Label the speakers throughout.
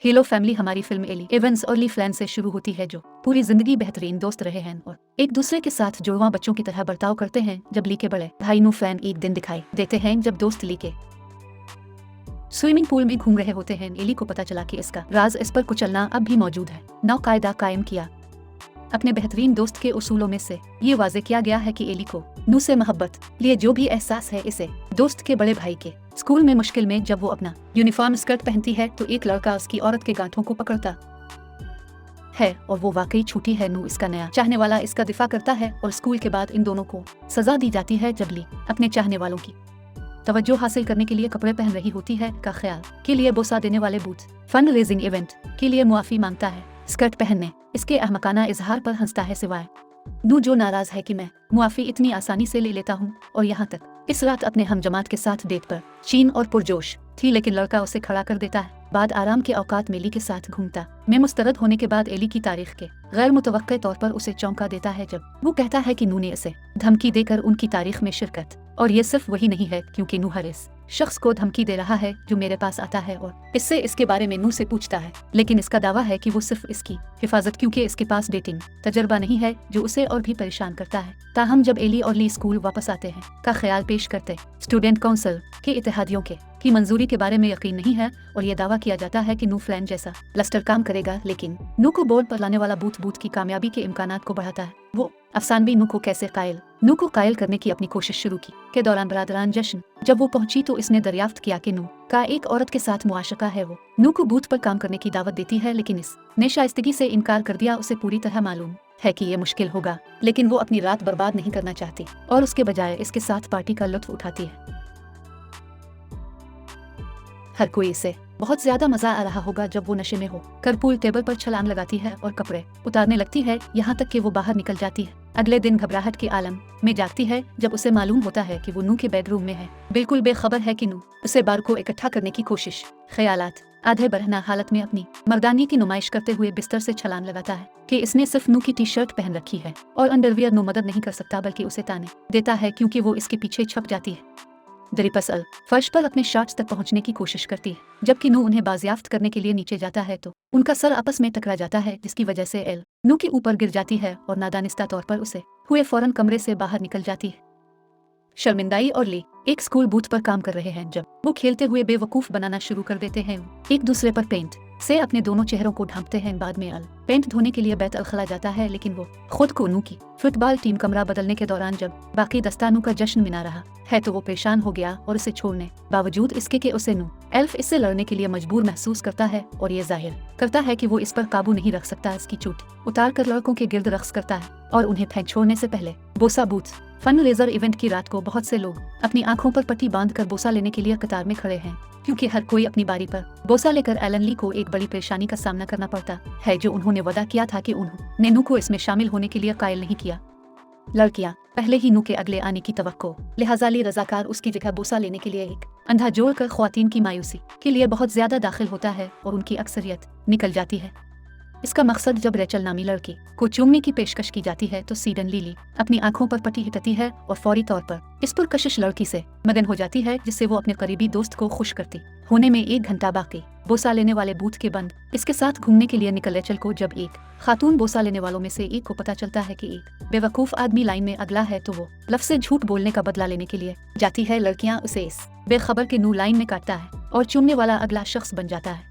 Speaker 1: Hello family, हमारी film Eli Evans और ली फ्लैन से शुरू होती है, जो पूरी जिंदगी बेहतरीन दोस्त रहे हैं और एक दूसरे के साथ जुड़वा बच्चों की तरह बर्ताव करते हैं। जब ली के बड़े भाई नु फ्लैन एक दिन दिखाई देते हैं जब दोस्त ली के स्विमिंग पूल में घूम रहे होते हैं। एली को पता चला कि इसका राज इस पर कुचलना अब भी मौजूद है। नौ कायदा कायम किया अपने बेहतरीन दोस्त के उसूलों में से ये वाजे किया गया है कि एली को नू से मोहब्बत लिए जो भी एहसास है, इसे दोस्त के बड़े भाई के स्कूल में मुश्किल में जब वो अपना यूनिफॉर्म स्कर्ट पहनती है तो एक लड़का उसकी औरत के गांठों को पकड़ता है और वो वाकई छूटी है। नू इसका नया चाहने वाला इसका दिफा करता है और स्कूल के बाद इन दोनों को सजा दी जाती है जब ली अपने चाहने वालों की तवज्जो हासिल करने के लिए कपड़े पहन रही होती है का ख्याल के लिए बोसा देने वाले बूथ फंड रेजिंग इवेंट के लिए मुआफी मांगता है। स्कर्ट पहनने इसके अहमकाना इजहार पर हंसता है, सिवाय नू जो नाराज है कि मैं मुआफी इतनी आसानी से ले लेता हूँ। और यहाँ तक इस रात अपने हम जमात के साथ डेट पर चीन और पुरजोश थी, लेकिन लड़का उसे खड़ा कर देता है। बाद आराम के औकात में एली के साथ घूमता में मुस्तरद होने के बाद एली की तारीख के गैर मुतवक्के तौर पर उसे चौंका देता है जब वो कहता है कि नू ने इसे धमकी देकर उनकी तारीख में शिरकत, और ये सिर्फ वही नहीं है क्योंकि नू हर इस शख्स को धमकी दे रहा है जो मेरे पास आता है और इससे इसके बारे में नू से पूछता है, लेकिन इसका दावा है कि वो सिर्फ इसकी हिफाजत क्योंकि इसके पास डेटिंग तजर्बा नहीं है, जो उसे और भी परेशान करता है। ताहम जब एली और ली स्कूल वापस आते हैं का ख्याल पेश करते स्टूडेंट काउंसिल के इत्तेहादियों के की मंजूरी के बारे में यकीन नहीं है और ये दावा किया जाता है कि नू फ्लैन जैसा लस्टर काम करेगा, लेकिन नू को बोर्ड पर लाने वाला बूथ की कामयाबी के इम्कानात को बढ़ाता है। वो अफसानवी नू को कायल करने की अपनी कोशिश शुरू की के दौरान बरादरान जश्न जब वो पहुंची तो इसने दरियाफ्त किया कि नू का एक औरत के साथ मुआशका है। वो नू को बूथ पर काम करने की दावत देती है, लेकिन इसने शाइस्तगी से इनकार कर दिया। उसे पूरी तरह मालूम है कि ये मुश्किल होगा, लेकिन वो अपनी रात बर्बाद नहीं करना चाहती और उसके बजाय इसके साथ पार्टी का लुत्फ उठाती है। हर कोई इसे बहुत ज्यादा मजा आ रहा होगा जब वो नशे में हो कर पूल टेबल पर छलांग लगाती है और कपड़े उतारने लगती है, यहाँ तक कि वो बाहर निकल जाती है। अगले दिन घबराहट के आलम में जागती है जब उसे मालूम होता है कि वो नू के बेडरूम में है, बिल्कुल बेखबर है कि नू उसे बार को इकट्ठा करने की कोशिश ख्यालात आधे बरहना हालत में अपनी मर्दानी की नुमाइश करते हुए बिस्तर से छलांग लगाता है कि इसने सिर्फ नू की टी शर्ट पहन रखी है और अंडरवियर नू मदद नहीं कर सकता बल्कि उसे ताने देता है क्योंकि वो इसके पीछे छप जाती है। दरिपसल फर्श पर अपने शॉट्स तक पहुंचने की कोशिश करती है, जबकि नू उन्हें बाजियाफ्त करने के लिए नीचे जाता है तो उनका सर आपस में टकरा जाता है, जिसकी वजह से एल नू के ऊपर गिर जाती है और नादानिस्ता तौर पर उसे हुए फौरन कमरे से बाहर निकल जाती है। शर्मिंदाई और ली एक स्कूल बूथ पर काम कर रहे हैं जब वो खेलते हुए बेवकूफ बनाना शुरू कर देते हैं। एक दूसरे पर पेंट से अपने दोनों चेहरों को ढांपते हैं। बाद में अल पेंट धोने के लिए बैत अलखला जाता है, लेकिन वो खुद को नू की फुटबॉल टीम कमरा बदलने के दौरान जब बाकी दस्तानू का जश्न मना रहा है तो वो परेशान हो गया और इसे छोड़ने बावजूद इसके कि उसे नू एल्फ इससे लड़ने के लिए मजबूर महसूस करता है और ये जाहिर करता है कि वो इस पर काबू नहीं रख सकता। इसकी चोट उतार कर लड़कों के गिर्द रक्स करता है और उन्हें फेंक छोड़ने से पहले बोसा बूथ फन लेजर इवेंट की रात को बहुत से लोग अपनी आंखों पर पट्टी बांधकर बोसा लेने के लिए कतार में खड़े हैं, क्योंकि हर कोई अपनी बारी पर बोसा लेकर एलन ली को एक बड़ी परेशानी का सामना करना पड़ता है जो उन्होंने वादा किया था कि उन्होंने नू को इसमें शामिल होने के लिए कायल नहीं किया। लड़कियां पहले ही नू के अगले आने की तवक्को, लिहाजा ली रजाकार उसकी जगह बोसा लेने के लिए एक अंधा जोड़कर ख्वातीन की मायूसी के लिए बहुत ज्यादा दाखिल होता है और उनकी अक्सरियत निकल जाती है। इसका मकसद जब रेचल नामी लड़की को चूमने की पेशकश की जाती है तो सीडन लीली अपनी आंखों पर पट्टी हिटती है और फौरी तौर पर इस पर कशिश लड़की से मगन हो जाती है, जिससे वो अपने करीबी दोस्त को खुश करती होने में 1 घंटा बाकी बोसा लेने वाले बूथ के बंद इसके साथ घूमने के लिए निकल रेचल को जब एक खातून बोसा लेने वालों में से एक को पता चलता है कि एक बेवकूफ आदमी लाइन में अगला है तो वो लफ्ज़ से झूठ बोलने का बदला लेने के लिए जाती है। लड़कियां उसे इस बेखबर के नू लाइन में काटता है और चूमने वाला अगला शख्स बन जाता है।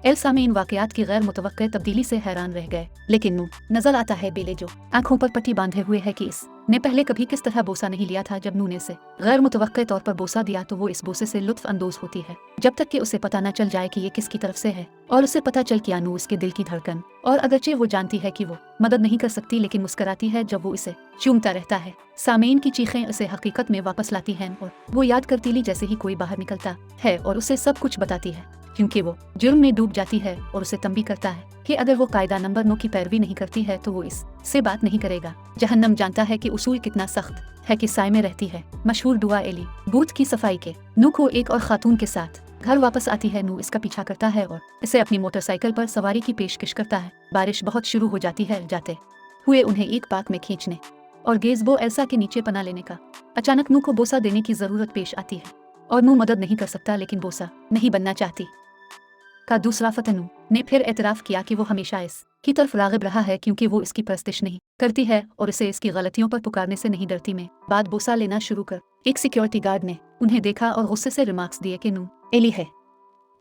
Speaker 1: एल्सा में इन वाकयात की गैर मुतवक्के तब्दीली से हैरान रह गए, लेकिन नू नजर आता है बेले जो आंखों पर पट्टी बांधे हुए है कि इसने पहले कभी किस तरह बोसा नहीं लिया था। जब नू ने से गैर मुतवक्के तौर पर बोसा दिया तो वो इस बोसे से लुत्फ अंदोज होती है जब तक कि उसे पता न चल जाए कि ये किसकी तरफ से है, और उसे पता चल किया नू उसके दिल की धड़कन, और अगरचे वो जानती है कि वो मदद नहीं कर सकती लेकिन मुस्कुराती है जब वो इसे चूमता रहता है। सामेन की चीखें उसे हकीकत में वापस लाती हैं और वो याद करती ली जैसे ही कोई बाहर निकलता है और उसे सब कुछ बताती है, क्योंकि वो जुर्म में डूब जाती है और उसे तंबी करता है कि अगर वो कायदा नंबर 9 की पैरवी नहीं करती है तो वो इससे बात नहीं करेगा। जहन्नम जानता है कि उसूल कितना सख्त है कि साय में रहती है। मशहूर दुआ एली बूथ की सफाई के नू को एक और खातून के साथ घर वापस आती है। नू इसका पीछा करता है और इसे अपनी मोटरसाइकिल पर सवारी की पेशकश करता है। बारिश बहुत शुरू हो जाती है, जाते हुए उन्हें एक पार्क में खींचने और गेज़बो एल्सा के नीचे पना लेने का अचानक नू को बोसा देने की जरूरत पेश आती है और नू मदद नहीं कर सकता, लेकिन बोसा नहीं बनना चाहती। का दूसरा फतनू ने फिर एतराफ़ किया कि वो हमेशा इस की तरफ राग़िब रहा है क्योंकि वो इसकी परस्तिश नहीं करती है और इसे इसकी गलतियों पर पुकारने से नहीं डरती। में बाद बोसा लेना शुरू कर एक सिक्योरिटी गार्ड ने उन्हें देखा और गुस्से से रिमार्क्स दिए कि नू एली है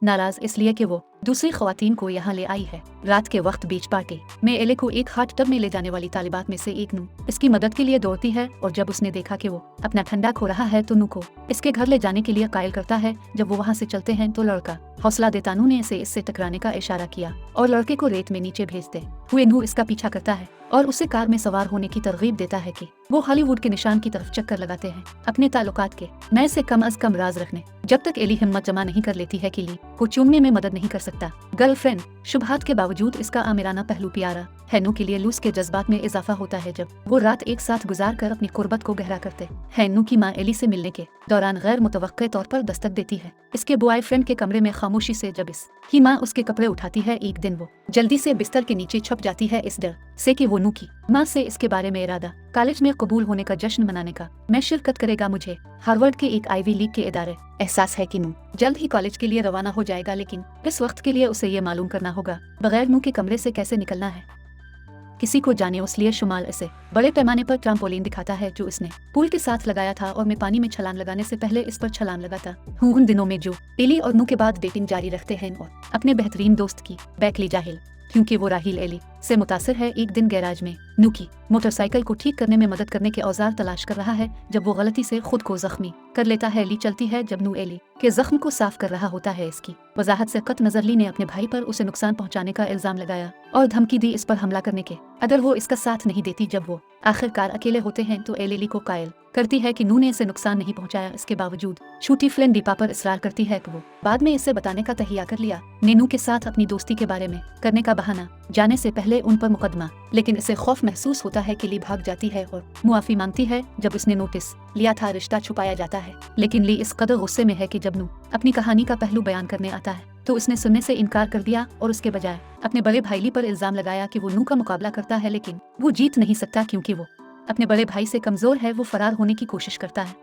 Speaker 1: नाराज इसलिए कि वो दूसरी ख्वातीन को यहाँ ले आई है। रात के वक्त बीच पार्टी में एले को एक हॉट टब में ले जाने वाली तालिबात में से एक नू इसकी मदद के लिए दौड़ती है और जब उसने देखा कि वो अपना ठंडा खो रहा है तो नू को इसके घर ले जाने के लिए कायल करता है। जब वो वहाँ से चलते हैं तो लड़का हौसला देता नू ने इसे इससे टकराने का इशारा किया और लड़के को रेत में नीचे भेजते हुए नू इसका पीछा करता है और उसे कार में सवार होने की तरगीब देता है कि वो हॉलीवुड के निशान की तरफ चक्कर लगाते हैं अपने ताल्लुकात के मैं से कम अज कम राज रखने। जब तक एली हिम्मत जमा नहीं कर लेती है कि ली को चूमने में मदद नहीं कर सकता। गर्लफ्रेंड शुभात के बावजूद इसका आमिराना पहलू प्यारा है नू के लिए लूस के जज्बात में इजाफा होता है जब वो रात एक साथ गुजार कर अपनी कुर्बत को गहरा करते हैं। नू की माँ एली से मिलने के दौरान गैर मुतवक्के तौर पर दस्तक देती है इसके बॉयफ्रेंड के कमरे में खामोशी से। जब इस ही माँ उसके कपड़े उठाती है एक दिन वो जल्दी से बिस्तर के नीचे छुप जाती है इस डर से कि वो नू की माँ से इसके बारे में इरादा कॉलेज में कबूल होने का जश्न मनाने का मैं शिरकत करेगा। मुझे हार्वर्ड के एक आईवी लीग के इदारे एहसास है कि नू जल्द ही कॉलेज के लिए रवाना हो जाएगा, लेकिन इस वक्त के लिए उसे ये मालूम करना होगा बगैर नू के कमरे से कैसे निकलना है किसी को जाने। इसलिए शुमाल इसे बड़े पैमाने पर ट्राम्पोलिन दिखाता है जो इसने पूल के साथ लगाया था और मैं पानी में छलांग लगाने से पहले इस पर छलांग लगाता हूँ। उन दिनों में जो एली और नू के बाद डेटिंग जारी रखते हैं और अपने बेहतरीन दोस्त की बैकली जाहिल क्योंकि वो राहिल एली से मुतासिर है एक दिन गैराज में नू की मोटरसाइकिल को ठीक करने में मदद करने के औजार तलाश कर रहा है जब वो गलती से खुद को जख्मी कर लेता है। ली चलती है जब नू एली के जख्म को साफ कर रहा होता है। इसकी वजाहत से कत नजर ली ने अपने भाई पर उसे नुकसान पहुंचाने का इल्जाम लगाया और धमकी दी इस पर हमला करने के अगर वो इसका साथ नहीं देती। जब वो आखिरकार अकेले होते हैं तो एली को कायल करती है कि नू ने इसे नुकसान नहीं पहुंचाया। इसके बावजूद छोटी फ्रेंड दीपा पर इसरार करती है कि वो बाद में इसे बताने का तहिया कर लिया नू के साथ अपनी दोस्ती के बारे में करने का बहाना जाने से पहले उन पर मुकदमा, लेकिन इसे खौफ महसूस होता है कि ली भाग जाती है और मुआफी मांगती है। जब उसने नोटिस लिया था रिश्ता छुपाया जाता है, लेकिन ली इस कदर गुस्से में है कि जब नू अपनी कहानी का पहलू बयान करने आता है तो उसने सुनने से इनकार कर दिया और उसके बजाय अपने बड़े भाई ली पर इल्जाम लगाया कि वो नू का मुकाबला करता है, लेकिन वो जीत नहीं सकता क्योंकि वो अपने बड़े भाई से कमजोर है। वो फरार होने की कोशिश करता है।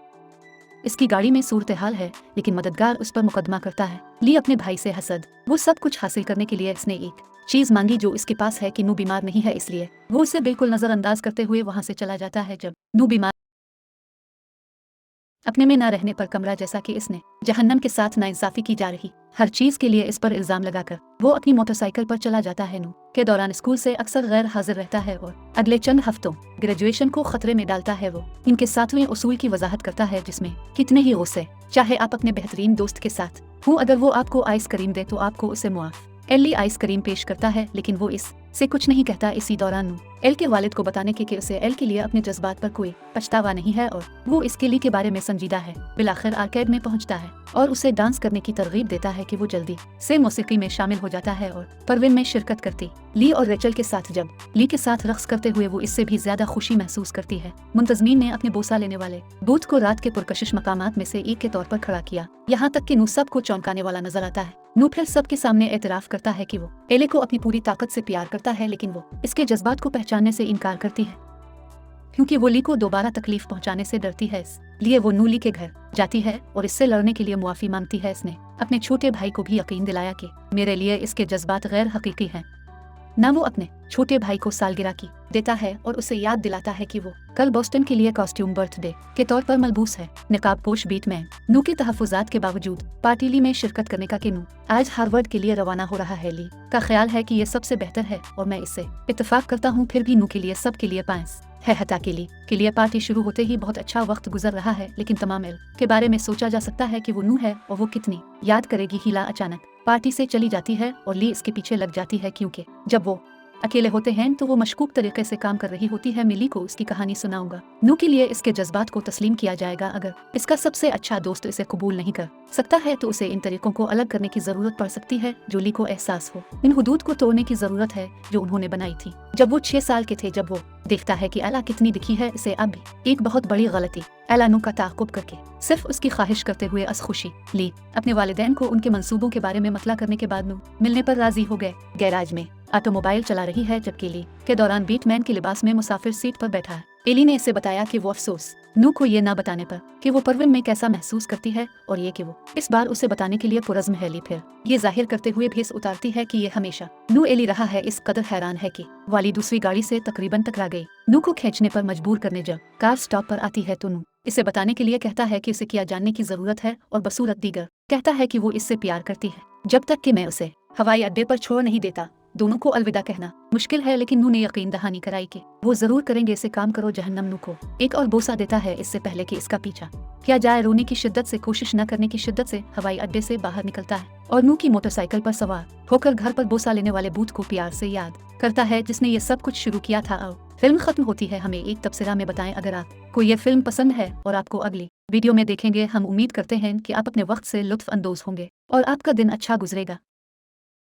Speaker 1: इसकी गाड़ी में सूरत हाल है लेकिन मददगार उस पर मुकदमा करता है। ली अपने भाई से हसद वो सब कुछ हासिल करने के लिए इसने एक चीज मांगी जो इसके पास है कि नू बीमार नहीं है, इसलिए वो उसे बिल्कुल नजरअंदाज करते हुए वहां से चला जाता है। जब नू बीमार अपने में न रहने पर कमरा जैसा कि इसने जहन्नम के साथ नाइंसाफी की जा रही हर चीज के लिए इस पर इल्जाम लगाकर वो अपनी मोटरसाइकिल पर चला जाता है। नू के दौरान स्कूल से अक्सर गैर हाजिर रहता है और अगले चंद हफ्तों ग्रेजुएशन को खतरे में डालता है। वो इनके 7वें उसूल की वजाहत करता है जिसमें कितने ही गुस्से चाहे आप अपने बेहतरीन दोस्त के साथ हूँ, अगर वो आपको आइसक्रीम दे तो आपको उसे मुआफ एली आइसक्रीम पेश करता है, लेकिन वो इस से कुछ नहीं कहता। इसी दौरान नू एल के वालिद को बताने के कि उसे एल के लिए अपने जज्बात पर कोई पछतावा नहीं है और वो इसके लिए के बारे में संजीदा है। बिलाखिर आर्केड में पहुंचता है और उसे डांस करने की तरगीब देता है कि वो जल्दी से मौसीकी में शामिल हो जाता है और परवीन में शिरकत करती ली और रेचल के साथ। जब ली के साथ रक्स करते हुए वो इससे भी ज्यादा खुशी महसूस करती है। मुंतजमीन ने अपने बोसा लेने वाले बूथ को रात के पुरकशिश मकामात में से एक के तौर पर खड़ा किया, यहाँ तक कि नू सब को चौंकाने वाला नजर आता है। नू फिर सबके सामने एतराफ करता है कि वो एले को अपनी पूरी ताकत से प्यार करता है, लेकिन वो इसके जज्बात को पहचानने से इनकार करती है क्योंकि वो ली को दोबारा तकलीफ पहुंचाने से डरती है। इसलिए वो नू ली के घर जाती है और इससे लड़ने के लिए मुआफी मांगती है। इसने अपने छोटे भाई को भी यकीन दिलाया कि मेरे लिए इसके जज्बात गैर हकीकी हैं। ना वो अपने छोटे भाई को सालगिरह की देता है और उसे याद दिलाता है कि वो कल बोस्टन के लिए कॉस्ट्यूम बर्थडे के तौर पर मलबूस है। निकाब पोश बीटमैन नू के तहफ़्फ़ुज़ात के बावजूद पार्टी ली में शिरकत करने का कि नू आज हार्वर्ड के लिए रवाना हो रहा है। ली का ख्याल है कि ये सबसे बेहतर है और मैं इससे इत्तेफाक करता हूँ। फिर भी नू के लिए सब के लिए पास है। हता के लिए पार्टी शुरू होते ही बहुत अच्छा वक्त गुजर रहा है, लेकिन तमाम एल के बारे में सोचा जा सकता है कि वो नू है और वो कितनी याद करेगी। हीला अचानक पार्टी से चली जाती है और ली इसके पीछे लग जाती है क्योंकि जब वो अकेले होते हैं तो वो मशकूक तरीके से काम कर रही होती है। मिली को उसकी कहानी सुनाऊंगा। नू के लिए इसके जज्बात को तस्लीम किया जाएगा। अगर इसका सबसे अच्छा दोस्त इसे कबूल नहीं कर सकता है तो उसे इन तरीकों को अलग करने की जरूरत पड़ सकती है जो ली को एहसास हो। इन हुदूद को तोड़ने की जरूरत है जो उन्होंने बनाई थी जब वो 6 साल के थे। जब वो देखता है कि एला कितनी दिखी है, इसे अब भी एक बहुत बड़ी गलती एला नू का ताक़ुब करके सिर्फ उसकी ख्वाहिश करते हुए अस खुशी ली अपने वालिदैन को उनके मंसूबों के बारे में मतला करने के बाद नू मिलने पर राजी हो गए। गैराज में ऑटोमोबाइल चला रही है जबकि ली के दौरान बीटमैन के लिबास में मुसाफिर सीट पर बैठा है। एली ने इसे बताया कि वो अफसोस नू को ये ना बताने पर कि वो परवीन में कैसा महसूस करती है और ये कि वो इस बार उसे बताने के लिए पुरज़्म है। ली फिर ये जाहिर करते हुए भेस उतारती है कि ये हमेशा नू एली रहा है। इस कदर हैरान है कि वाली दूसरी गाड़ी से तकरीबन टकरा गई। नू को खींचने पर मजबूर करने जब कार स्टॉप पर आती है तो नू इसे बताने के लिए कहता है कि उसे क्या जानने की जरूरत है और बसूरत दीगर कहता है कि वो इससे प्यार करती है जब तक कि मैं उसे हवाई अड्डे पर छोड़ नहीं देता। दोनों को अलविदा कहना मुश्किल है, लेकिन नू ने यकीन दहानी कराई कि वो जरूर करेंगे। इसे काम करो जहन्नम। नू को एक और बोसा देता है इससे पहले कि इसका पीछा किया जाए। रोने की शिद्दत से, कोशिश न करने की शिद्दत से हवाई अड्डे से बाहर निकलता है और नू की मोटरसाइकिल पर सवार होकर घर पर बोसा लेने वाले बूथ को प्यार से याद करता है जिसने ये सब कुछ शुरू किया था। और फिल्म खत्म होती है। हमें एक तबसरा में बताएं अगर आपको ये फिल्म पसंद है और आपको अगली वीडियो में देखेंगे। हम उम्मीद करते हैं कि आप अपने वक्त से लुत्फ अंदोज होंगे और आपका दिन अच्छा गुजरेगा।